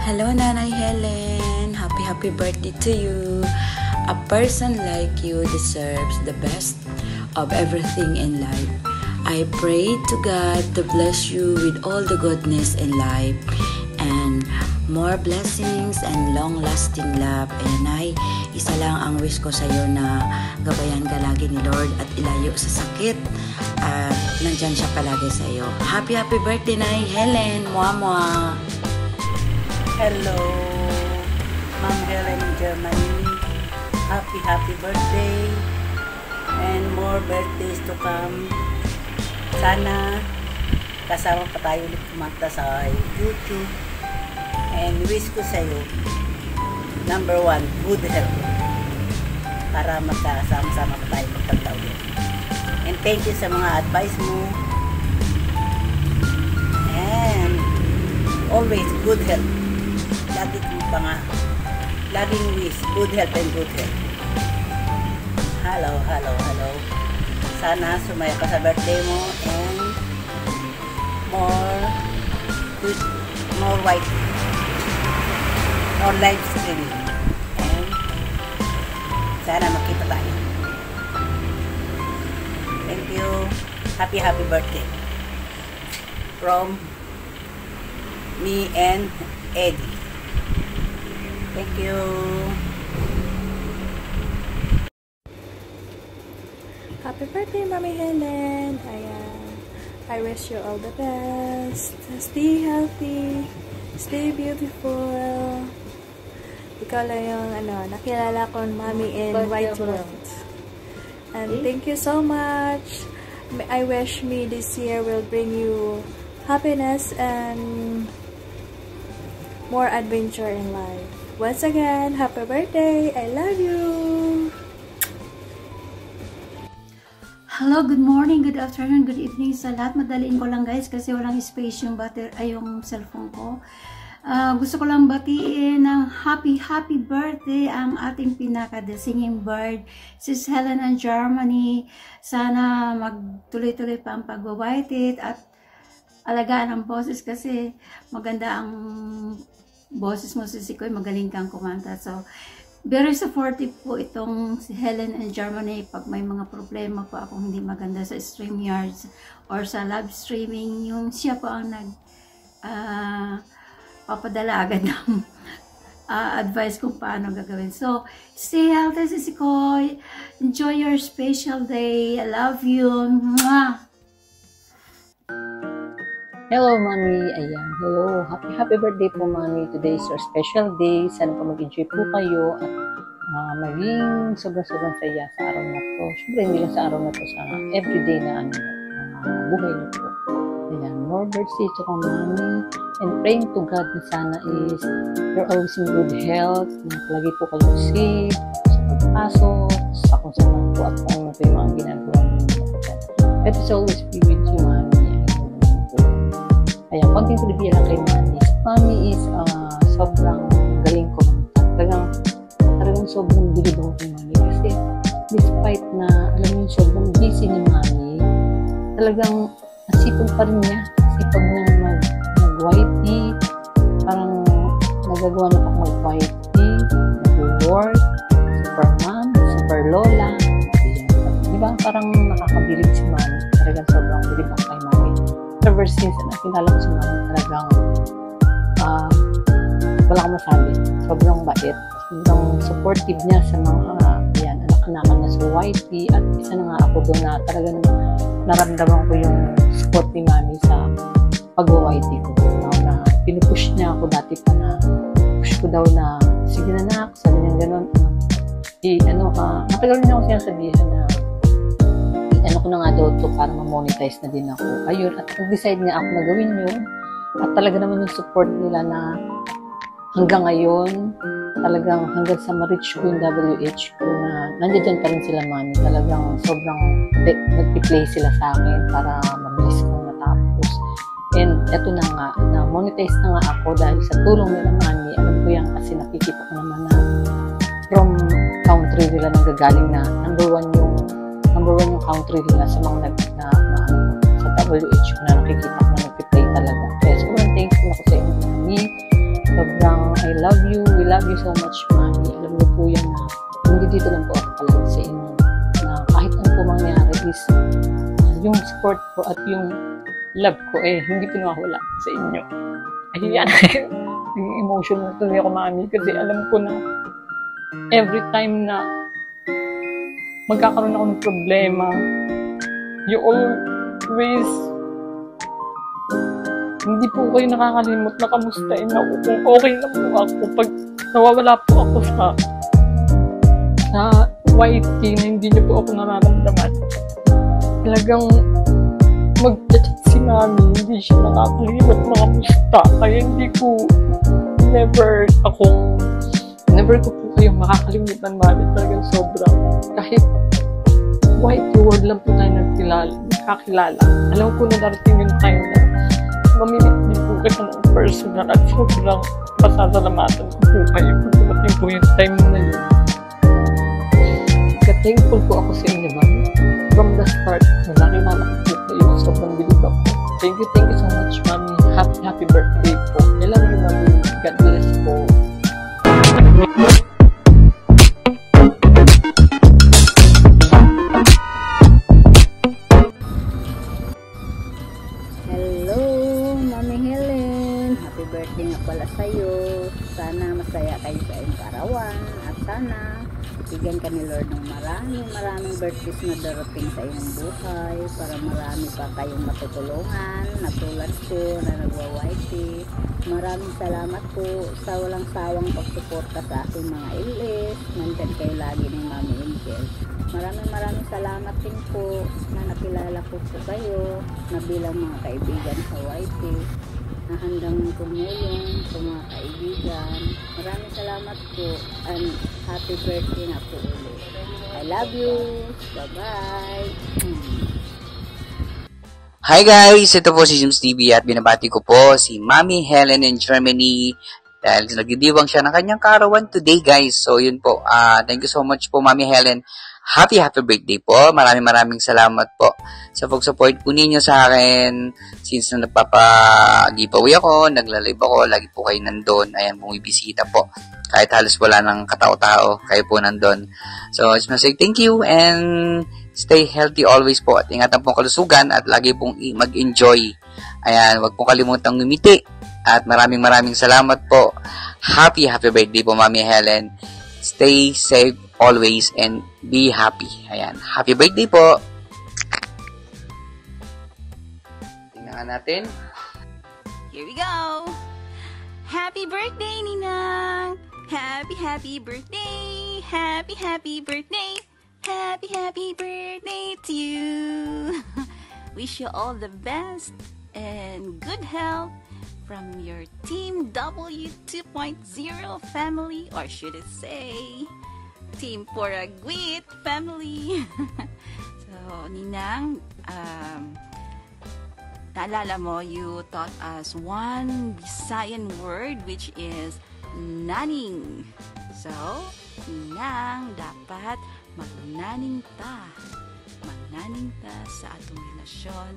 Hello, Nanay Helen. Happy birthday to you. A person like you deserves the best of everything in life. I pray to God to bless you with all the goodness in life and more blessings and long-lasting love. And Nay, isa lang ang wish ko sa iyo na gabayan ka lagi ni Lord at ilayo sa sakit at nandyan siya palagi sa iyo. Happy birthday, Nay Helen. Mwah. Hello, Ma'am Helen in Germany. Happy birthday and more birthdays to come. Sana kasama pa tayo ulit kumanta sa YouTube. And wish ko sa iyo, number 1, good health. Para magkasama-sama pa tayo magtagtaw ulit. And thank you sa mga advice mo. And always good health. Lagi kong pa nga, laging wish, good health and good health. Hello. Sana sumaya ka sa birthday mo and more white, more live streaming. And sana makita tayo. Thank you. Happy birthday. From me and Eddie. Thank you. Happy birthday, Mommy Helen. Ayan. I wish you all the best. Stay healthy. Stay beautiful. Ikaw lang yung nakilala ko Mommy in White World. And thank you so much. I wish me this year will bring you happiness and more adventure in life. Once again, happy birthday! I love you! Hello, good morning, good afternoon, good evening sa lahat. Madaliin ko lang guys kasi walang space yung yung cellphone ko. Gusto ko lang batiin ng happy birthday ang ating the singing bird, Sis Helen in Germany. Sana magtuloy-tuloy pa ang pag-white at alagaan ang boses kasi maganda ang boses mo, Sisikoy, magaling kang kumanta. So, very supportive po itong si Helen in Germany pag may mga problema po akong hindi maganda sa StreamYards or sa live streaming. Yung siya po ang papadala agad ng advice kung paano gagawin. So, stay healthy, Sisikoy. Enjoy your special day. I love you. Mwah! Hello, Mami. Ayan. Hello. Happy birthday po, Mami. Today is your special day. Sana po mag-enjoy po kayo at maging sobrang saya sa araw na to. Siyempre, hindi lang sa araw na to, sa everyday na buhay na po. Ayan. More birthdays to come, Mami. And praying to God na sana is you're always in good health. Lagi po kayo safe sa pagpasok, sa kung saan po at kung ano po yung mga ginagawa ninyo. Let us always be with you, Mami. Ayan, konting trivia lang kay Mami. Mami is sobrang galing ko. Talagang sobrang bilib ako kay Mami. Kasi despite na, alam niyo, sobrang busy ni Mami, talagang nasipag pa rin niya. Sipag niya mag-white tea. Parang nagagawa na ako mag-white tea, nag-work, super mom, super lola. Ayan. Diba? Parang nakakabilib si Mami. Talagang sobrang bilib ako kay Mami. Ever since nakilala ko si Mami, talagang wala akong masabi. Sobrang bait. Sobrang supportive niya sa mga anak-anakan niya sa YT. At isa na nga ako doon na talagang naramdaman ko yung support ni Mami sa pag-YT ko. Na pinupush niya ako dati pa na push ko daw na sige na nak, sabi niya gano'n. Matagal rin ako sinasabihan na ko na nga daw ito para ma-monetize na din ako. Ayun, at nag-decide nga ako na gawin yun. At talaga naman yung support nila na hanggang ngayon, talagang hanggang sa ma-reach ko yung WH ko na nandiyan pa rin sila, Mami. Talagang sobrang nag-play sila sa akin para mabilis kong natapos. And eto na nga, na-monetize na nga ako dahil sa tulong nila, Mami. Alam ko yan kasi nakikita ko naman na from country nila nanggagaling na number one yung country nila sa mga sa WH ko na nakikita ko na nag-play talaga. Kaya sobrang thankful ako sa inyo, Mami. Sobrang love you. We love you so much, Mami. Alam niyo po yan na hindi dito lang po ako palagi sa inyo. Na kahit ano po mangyari is yung support ko at yung love ko hindi po nawawala sa inyo. Ayan. Yung emotional tuloy ako, Mami, kasi alam ko na every time na magkakaroon ako ng problema, you always hindi po kayo nakakalimot na kamustahin ako kung okay lang po ako pag nawawala po ako sa white tea na hindi niyo po ako nararamdaman. Talagang mag-chat si Mami, hindi siya nakakalimot na kamusta, kaya never ko po kayo makakalimutan, Mami. Talagang sobrang kahit white word lang po tayo nakakilala. Alam ko na darating yung time na mamimit din po kayo ng personal at sobrang pasasalamatan ko po kayo kung dumating po yung time na yun. Thankful po ako sa inyo, Mami. From the start, nakilala ko po kayo. Sobrang bilib ako. Thank you so much, Mami. Happy birthday po. I love you, Mami. God bless po. Hello, Mami Helen. Happy birthday nga pala sa'yo. Sana masaya kayo sa iyong karawan. At sana bigyan ka ni Lord ng maraming birthdays na darating sa iyong buhay para marami pa kayong matutulungan na tulad ko na nagwa-YT. Maraming salamat po sa walang sawang pagsuporta sa aking mga ilis. Nandyan kayo lagi ni Mami Angel. Maraming salamat din po na nakilala ko po kayo na bilang mga kaibigan sa YT na handang tumulong sa mga kaibigan. Maraming salamat po and happy birthday na po ulit. I love you. Bye-bye. Hi guys! Ito po si Jims TV at binabati ko po si Mami Helen in Germany dahil nagdidiwang siya ng kanyang karawan today, guys. So yun po. Thank you so much po, Mami Helen. Happy birthday po. Maraming salamat po sa pag-support po ninyo sa akin. Since na nagpapa-giveaway ako, nagla-live ako, lagi po kayo nandun. Ayan, bumibisita po. Kahit halos wala ng katao-tao, kayo po nandun. So, I just want to say thank you and stay healthy always po. At ingatan pong kalusugan at lagi pong mag-enjoy. Ayan, wag pong kalimutang ngumiti. At maraming salamat po. Happy birthday po, Mami Helen. Stay safe always and be happy. Ayan. Happy birthday po. Tingnan natin. Here we go. Happy birthday, Ninang. Happy birthday. Happy birthday. Happy birthday to you. Wish you all the best and good health from your Team W2.0 family, or should I say Team Poragwit family. So, Ninang, naalala mo, you taught us one Visayan word which is naning. So, Ninang, dapat magnaning ta sa atong relasyon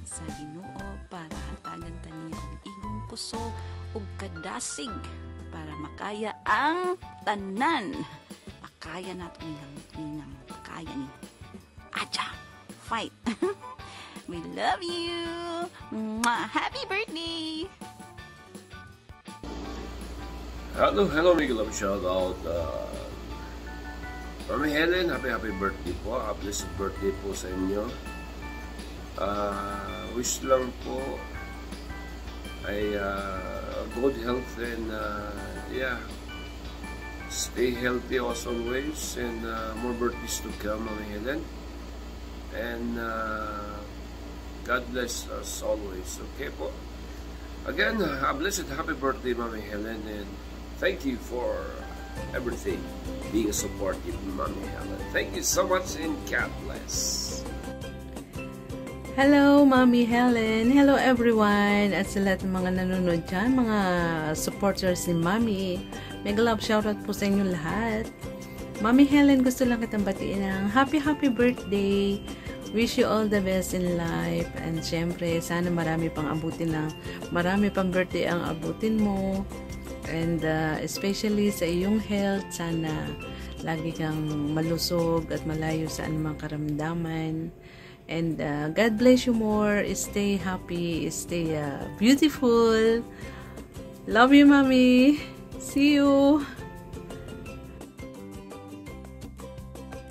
sa Ginoo para hatagan ta niya ang igong puso ug kadasig para makaya ang tanan. Kaya natin Ninang. Kaya ni. Acha! Fight! We love you! Mwah! Happy birthday! Hello, Miguel. Love shout out. Mami Helen, happy birthday po. A blessed birthday po sa inyo. Wish lang po ay good health and stay healthy as always, and more birthdays to come, Mami Helen. And God bless us always. Okay po. Again, a blessed happy birthday, Mami Helen, and thank you for everything, being a supportive Mami Helen. Thank you so much and God bless. Hello, Mami Helen. Hello, everyone. At sa lahat ng mga nanonood dyan, mga supporters ni Mami. Mega love shoutout po sa inyo lahat. Mami Helen, gusto lang kitang batiin ng happy birthday. Wish you all the best in life. And syempre, sana marami pang birthday ang abutin mo. And especially sa iyong health, sana lagi kang malusog at malayo sa anumang karamdaman. And God bless you more. Stay happy, stay beautiful. Love you, Mommy. See you.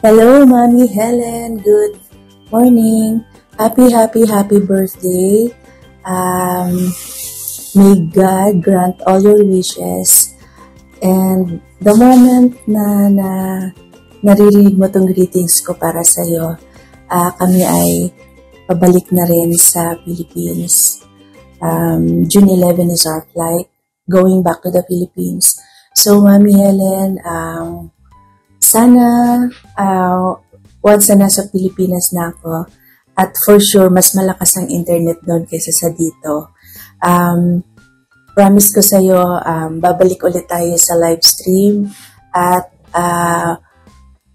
Hello, Mommy Helen. Good morning. Happy birthday. May God grant all your wishes. And the moment na naririnig mo tong greetings ko para sa'yo, kami ay pabalik na rin sa Philippines. June 11 is our flight going back to the Philippines. So, Mommy Helen, sana once na nasa Pilipinas na ako, at for sure, mas malakas ang internet doon kaysa sa dito. Promise ko sa'yo, babalik ulit tayo sa live stream at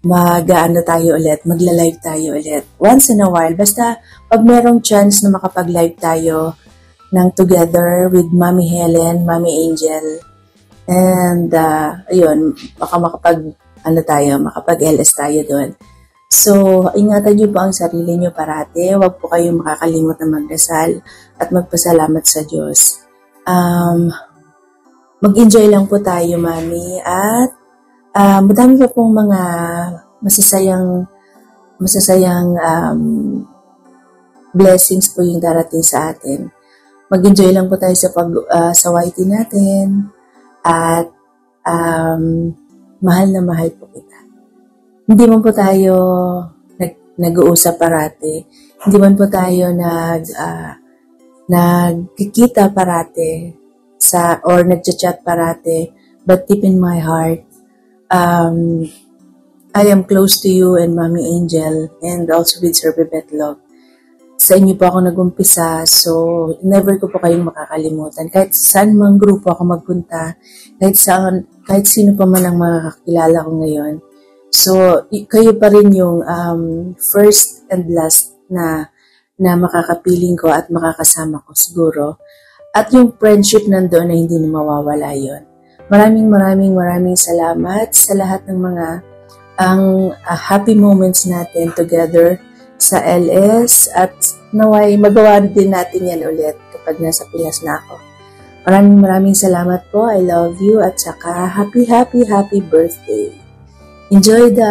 magla-live tayo ulit. Once in a while, basta pag merong chance na makapag-live tayo ng together with Mommy Helen, Mommy Angel, and ayun, baka makapag-LS tayo doon. So, ingatan niyo po ang sarili niyo parati. Huwag po kayong makakalimot na magdasal at magpasalamat sa Diyos. Mag-enjoy lang po tayo, Mami. At madami pa pong mga masasayang blessings po yung darating sa atin. Mag-enjoy lang po tayo sa YT natin. At mahal na mahal po kita. Hindi man po tayo nag-uusap parati. Hindi man po tayo nagkikita parati or nagchat-chat parati. But deep in my heart, I am close to you and Mommy Angel and also with Sir Bebetlog. Sa inyo po ako nag-umpisa, so never ko po kayong makakalimutan. Kahit saan mang grupo ako magpunta, kahit sino pa man ang makakilala ko ngayon. So, kayo pa rin yung first and last na makakapiling ko at makakasama ko siguro. At yung friendship nandoon na hindi na mawawala yun. Maraming salamat sa lahat ng mga happy moments natin together sa LS at naway magawa din natin yan ulit kapag nasa Pinas na ako. Maraming salamat po. I love you at saka happy birthday. Enjoy the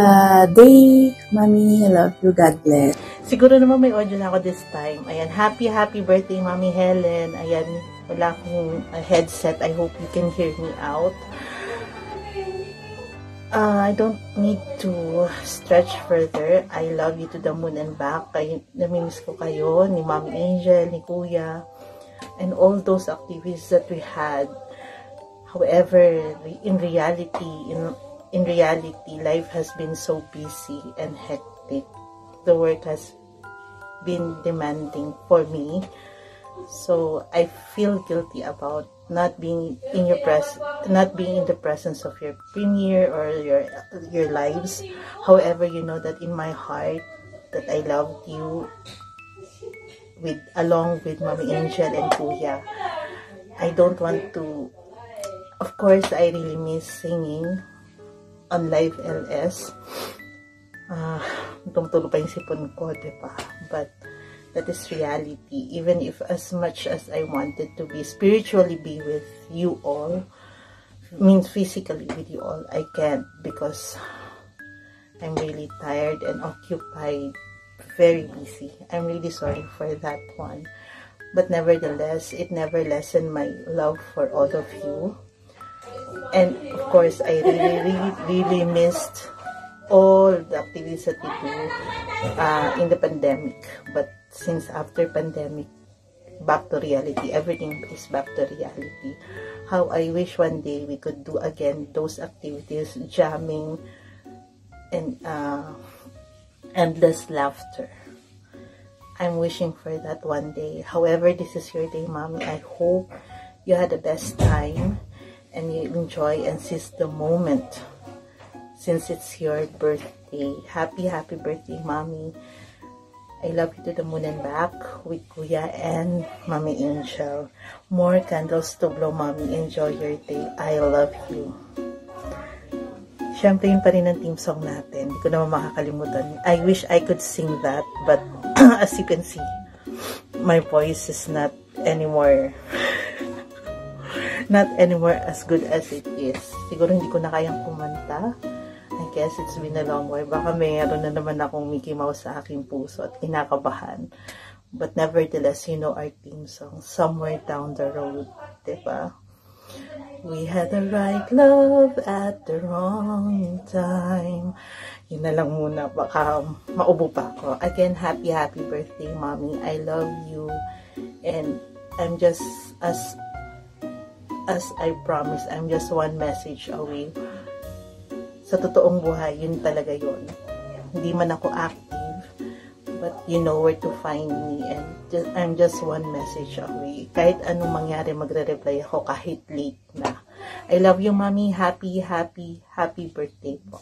day, Mommy. I love you. God bless. Siguro naman may audio na ako this time. Ayan, happy birthday, Mommy Helen. Ayan, wala akong headset. I hope you can hear me out. I don't need to stretch further. I love you to the moon and back. Namimiss ko kayo, ni Mommy Angel, ni Kuya, and all those activities that we had. However, in reality, life has been so busy and hectic. The work has been demanding for me. So I feel guilty about not being in the presence of your premiere or your lives. However, you know that in my heart that I loved you along with Mommy Angel and Kuya. I don't want to. Of course, I really miss singing on live LS. Tumutulog pa yung sipon ko, diba? But that is reality. Even if as much as I wanted to spiritually be with you all, means physically with you all, I can't because I'm really tired and occupied, very busy. I'm really sorry for that one. But nevertheless, it never lessened my love for all of you. And of course, I really missed all the activities that we do in the pandemic. But since after pandemic, back to reality, everything is back to reality. How I wish one day we could do again those activities, jamming and endless laughter. I'm wishing for that one day. However, this is your day, Mommy. I hope you had the best time and you enjoy and seize the moment since it's your birthday. Happy birthday, Mommy. I love you to the moon and back with Kuya and Mommy Angel. More candles to blow, Mommy. Enjoy your day. I love you. Siyempre, yun pa rin ang team song natin. Hindi ko naman makakalimutan. I wish I could sing that, but as you can see, my voice is not anymore as good as it is. Siguro hindi ko na kayang kumanta. I guess it's been a long while. Baka mayroon na naman akong Mickey Mouse sa aking puso at kinakabahan. But nevertheless, you know our theme song, Somewhere Down the Road, diba? We had the right love at the wrong time. Yun na lang muna, baka maubo pa ako. Again, happy birthday, Mommy. I love you. And I'm just, as I promised, I'm just one message away. Sa totoong buhay, yun talaga yun. Hindi man ako active, but you know where to find me, and I'm just one message away. Kahit anong mangyari, magre-reply ako kahit late na. I love you, Mommy. Happy birthday po.